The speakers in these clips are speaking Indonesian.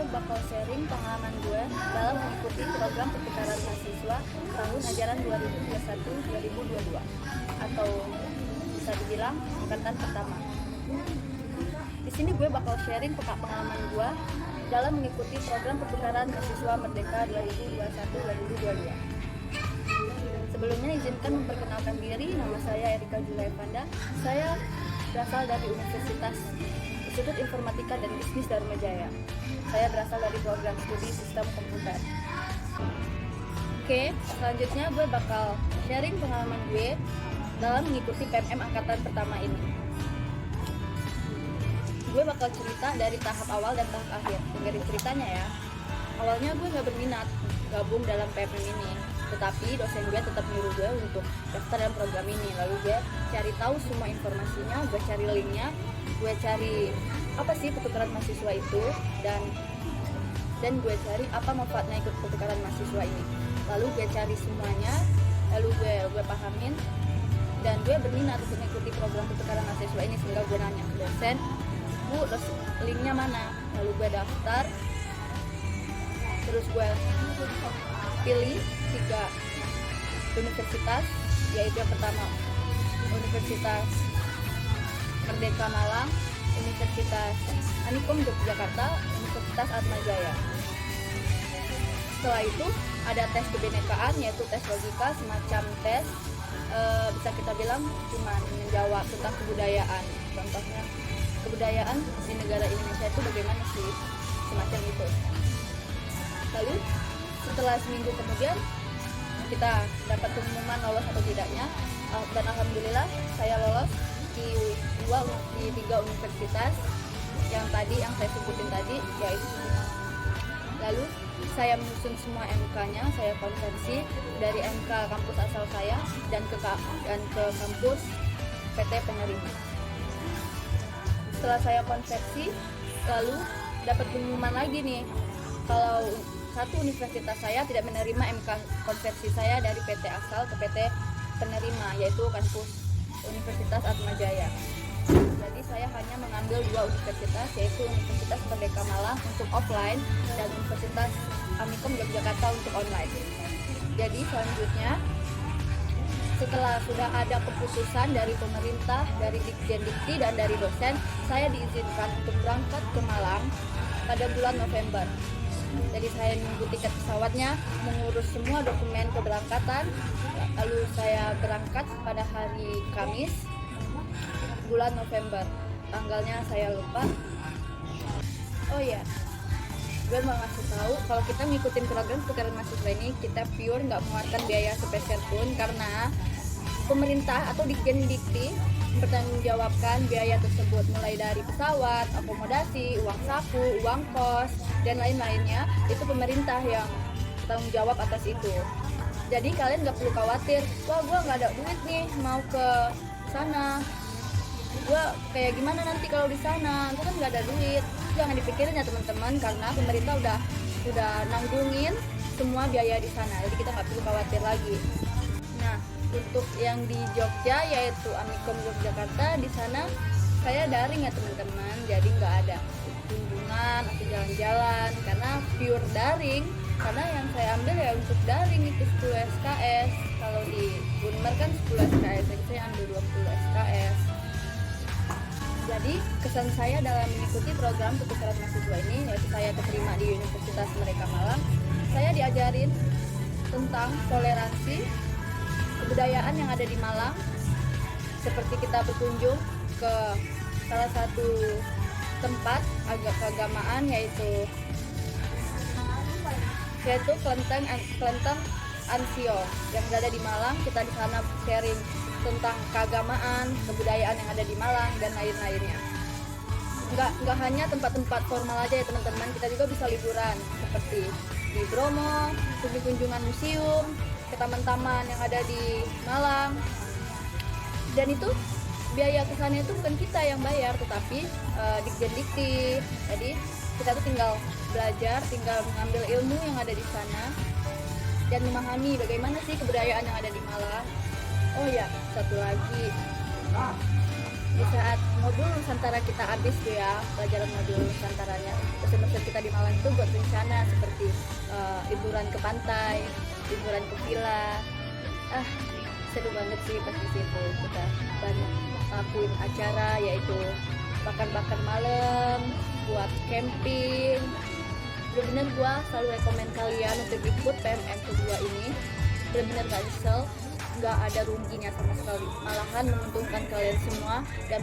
bakal sharing pengalaman gue dalam mengikuti program pertukaran mahasiswa tahun ajaran 2021-2022 atau bisa dibilang angkatan pertama. Di sini gue bakal sharing pengalaman gue dalam mengikuti program pertukaran mahasiswa Merdeka 2021-2022. Sebelumnya izinkan memperkenalkan diri, nama saya Erika Julaevanda. Saya berasal dari Universitas Institut Informatika dan Bisnis Dharma Jaya. Saya berasal dari program studi sistem komputer. Oke, selanjutnya gue bakal sharing pengalaman gue dalam mengikuti PMM angkatan pertama ini. Gue bakal cerita dari tahap awal dan tahap akhir. Dengerin ceritanya ya. Awalnya gue gak berminat gabung dalam PMM ini, tetapi dosen gue tetap nyuruh gue untuk daftar dalam program ini. Lalu gue cari tahu semua informasinya, gue cari linknya, gue cari apa sih pertukaran mahasiswa itu, dan gue cari apa manfaatnya ikut pertukaran mahasiswa ini. Lalu gue cari semuanya, lalu gue pahamin, dan gue berminat untuk mengikuti program pertukaran mahasiswa ini. Sehingga gue nanya ke dosen, Bu, linknya mana? Lalu gue daftar, terus gue pilih 3 universitas, yaitu yang pertama Universitas Merdeka Malang, Universitas Anikom Yogyakarta, Universitas Atmajaya. Setelah itu ada tes kebinekaan, yaitu tes logika, semacam tes bisa kita bilang cuma menjawab tentang kebudayaan. Contohnya kebudayaan di negara Indonesia itu bagaimana sih, semacam itu. Lalu setelah seminggu kemudian kita dapat pengumuman lolos atau tidaknya, dan alhamdulillah saya lolos di 3 universitas yang saya sebutin tadi, yaitu. Lalu saya menyusun semua MK-nya, saya konversi dari MK kampus asal saya dan ke kampus PT penerima. Setelah saya konversi, lalu dapat pengumuman lagi nih kalau satu universitas saya tidak menerima MK konversi saya dari PT asal ke PT penerima, yaitu kampus Universitas Atmajaya. Jadi saya hanya mengambil 2 universitas, yaitu Universitas Merdeka Malang untuk offline dan Universitas Amikom Yogyakarta untuk online. Jadi selanjutnya, setelah sudah ada keputusan dari pemerintah, dari Ditjen Dikti dan dari dosen, saya diizinkan untuk berangkat ke Malang pada bulan November. Jadi saya menunggu tiket pesawatnya, mengurus semua dokumen keberangkatan, lalu saya berangkat pada hari Kamis bulan November. Tanggalnya saya lupa. Oh iya, gue mau ngasih tahu kalau kita ngikutin program pertukaran mahasiswa ini, kita pure nggak mengeluarkan biaya sepeser pun, karena pemerintah atau Ditjen Dikti mempertanggungjawabkan biaya tersebut, mulai dari pesawat, akomodasi, uang saku, uang kos, dan lain-lainnya. Itu pemerintah yang bertanggung jawab atas itu. Jadi kalian nggak perlu khawatir, wah gue nggak ada duit nih mau ke sana, gue kayak gimana nanti kalau di sana, gue kan nggak ada duit. Jangan dipikirin ya teman-teman, karena pemerintah udah nanggungin semua biaya di sana, jadi kita nggak perlu khawatir lagi. Nah, untuk yang di Jogja, yaitu Amikom Yogyakarta, di sana saya daring ya teman-teman, jadi nggak ada kunjungan atau jalan-jalan, karena pure daring. Karena yang saya ambil ya untuk daring itu 10 SKS. Kalau di Unmer kan 10 SKS, jadi saya ambil 20 SKS. Jadi kesan saya dalam mengikuti program pertukaran mahasiswa ini, yaitu saya keterima di Universitas Merdeka Malang, saya diajarin tentang toleransi, kebudayaan yang ada di Malang, seperti kita berkunjung ke salah satu tempat keagamaan, yaitu Kelenteng Ansio yang berada di Malang. Kita di sana sharing tentang keagamaan, kebudayaan yang ada di Malang dan lain-lainnya. Nggak hanya tempat-tempat formal aja ya teman-teman, kita juga bisa liburan seperti di Bromo, kunjungan museum, ke taman-taman yang ada di Malang. Dan itu biaya kesana itu bukan kita yang bayar, tetapi Ditjen Dikti. Jadi kita tuh tinggal belajar, tinggal mengambil ilmu yang ada di sana dan memahami bagaimana sih kebudayaan yang ada di Malang. Oh ya, satu lagi, di saat modul Nusantara kita habis tuh ya, pelajaran modul Nusantaranya, dosen-dosen kita di Malang itu buat rencana seperti liburan ke pantai, liburan ke villa. Seru banget sih pas di situ. Kita banyak lakuin acara yaitu bakar-bakar malam, buat camping. Bener-bener gua selalu rekomen kalian untuk ikut PMM kedua ini. Bener-bener gak nyesel, nggak ada ruginya sama sekali, malahan menguntungkan kalian semua dan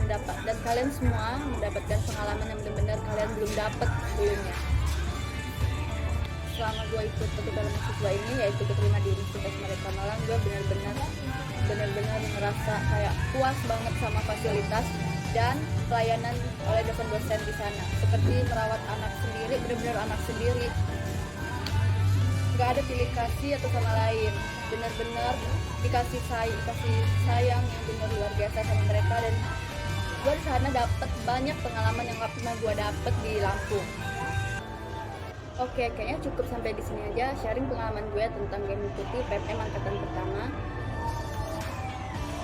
kalian semua mendapatkan pengalaman yang benar-benar kalian belum dapat sebelumnya. Selama gue ikut pertukaran mahasiswa ini, yaitu keterima di Universitas Merdeka Malang, gue benar-benar ngerasa kayak puas banget sama fasilitas dan pelayanan oleh dosen-dosen di sana, seperti merawat anak sendiri, benar-benar anak sendiri, nggak ada pilih kasih atau sama lain, benar-benar dikasih sayang yang benar luar biasa sama mereka. Dan gue di sana dapat banyak pengalaman yang gak pernah gue dapet di Lampung. Oke, kayaknya cukup sampai di sini aja sharing pengalaman gue tentang gue mengikuti PMM angkatan pertama,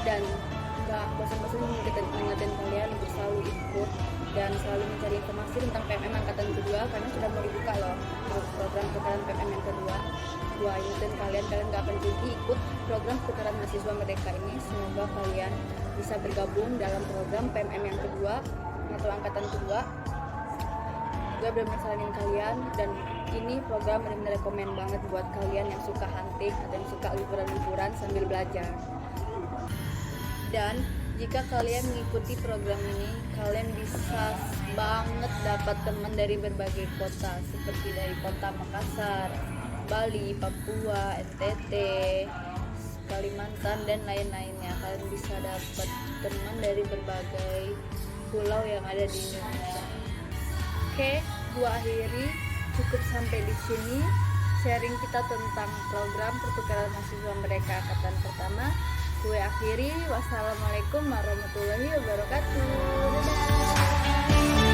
dan nggak bosan-bosan mengingetin kalian untuk selalu ikut dan selalu mencari informasi tentang PMM angkatan kedua, karena sudah mau dibuka loh program pertukaran PMM yang kedua. Gua ingetin kalian gak akan rugi ikut program pertukaran mahasiswa Merdeka ini. Semoga kalian bisa bergabung dalam program PMM yang kedua atau angkatan kedua. Gue benar-benar saranin kalian, dan ini program benar-benar rekomen banget buat kalian yang suka hunting atau yang suka liburan-liburan sambil belajar. Dan jika kalian mengikuti program ini, kalian bisa banget dapat teman dari berbagai kota, seperti dari kota Makassar, Bali, Papua, NTT, Kalimantan, dan lain-lainnya. Kalian bisa dapat teman dari berbagai pulau yang ada di Indonesia. Oke, gua akhiri cukup sampai di sini sharing kita tentang program pertukaran mahasiswa Merdeka angkatan pertama. Gue akhiri, wassalamualaikum warahmatullahi wabarakatuh. Dadah.